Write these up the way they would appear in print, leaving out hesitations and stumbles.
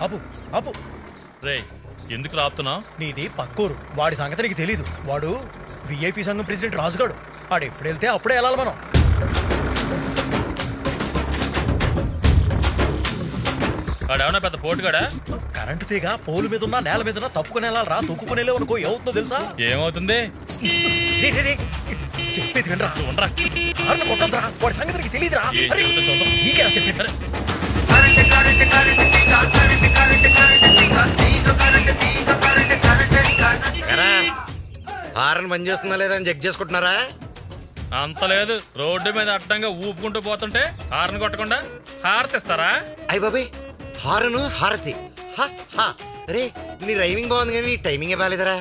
ఆపు ఆపు. రే ఎందుకు రాపుతున్నావు? నీది పక్కూరు, వాడి సంగతి నీకు తెలీదు. వాడు విఐపి సంఘం ప్రెసిడెంట్ రాజుగాడు. వాడు ఎప్పుడు వెళ్తే అప్పుడే వెళ్ళాలి మనం. వాడేమన్నా పెద్ద పోటుగాడా? కరెంటు తీగ పోలు మీద ఉన్నా నేల మీద ఉన్నా తప్పుకుని వెళ్ళాలి రా. తొక్కుకుని వెళ్ళే అనుకో ఏమవుతుందో తెలుసా? ఏమవుతుంది? చెప్పేది వినరా. ఉండరా, కొట్టద్దురా, వాడి సంగతి నీకు తెలియదురా. చూద్దాం. నీకేనా చెప్పేది? హారన్ బంద్ చేస్తున్నా లేదా అని చెక్ చేసుకుంటున్నారా? అంత లేదు, రోడ్డు మీద అడ్డంగా ఊపుకుంటూ పోతుంటే హారన్ కొట్టకుండా హారతిస్తారా? అయ్య బాబాయ్, హారను హారతి. రే నీ రైమింగ్ బాగుంది కానీ నీ టైమింగ్ బాగాలేదరా.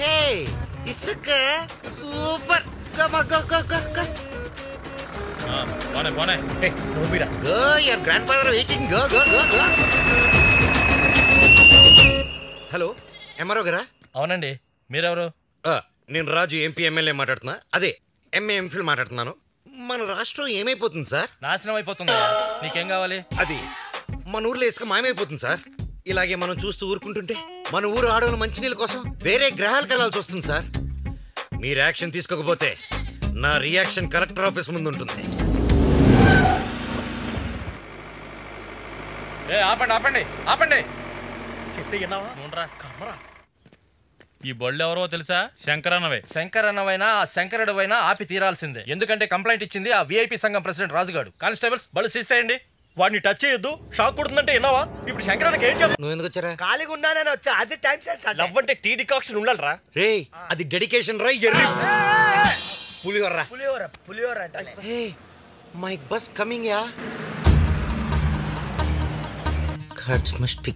హే ఇసుక సూపర్. పోనే పోనే. Go your grand father waiting. Go go go go. Hello MRO గారా? అవునండి, మీరెవరు? నేను రాజు ఎంపీ ఎమ్మెల్యే మాట్లాడుతున్నా. అదే ఎంఏ ఎంఫిల్ మాట్లాడుతున్నాను. మన రాష్ట్రం ఏమైపోతుంది సార్? నాశనం అయిపోతుంది. నీకేం కావాలి? అది మన ఊర్లో ఇసుక మాయమైపోతుంది సార్. ఇలాగే మనం చూస్తూ ఊరుకుంటుంటే మన ఊరు ఆడవాళ్ళ మంచినీళ్ళ కోసం వేరే గ్రహాలకు వెళ్ళాల్సి వస్తుంది సార్. మీరు యాక్షన్ తీసుకోకపోతే నా రియాక్షన్ కలెక్టర్ ఆఫీస్ ముందు ఉంటుంది. ఆపండి ఆపండి ఆపండి. చెప్తే విన్నావా? కమ్మరా. ఈ బళ్ళు ఎవరో తెలుసా? శంకరన్నవే. శంకరన్నవైనా ఆ శంకరుడవైనా ఆపి తీరాల్సిందే. ఎందుకంటే కంప్లైంట్ ఇచ్చింది ఆ విఐపి సంఘం ప్రెసిడెంట్ రాజుగాడు. కానిస్టేబుల్స్ బళ్ళు సీజ్ చేయండి. వాడిని టచ్ చేయొద్దు, షాక్ కొడుతుందంటే విన్నావా? ఇప్పుడు శంకరన్నకి ఏం చెప్పు? నువ్వు ఎందుకు వచ్చారా? ఖాళీగా ఉన్నానని వచ్చా. అది టైం సెన్స్. లవ్ అంటే టీ డికాక్షన్ ఉండాలిరా. రే అది డెడికేషన్ రా. ఎర్రి పులిహోర. పులిహోర పులిహోర అంటే. Hey my bus coming yeah. Cards must be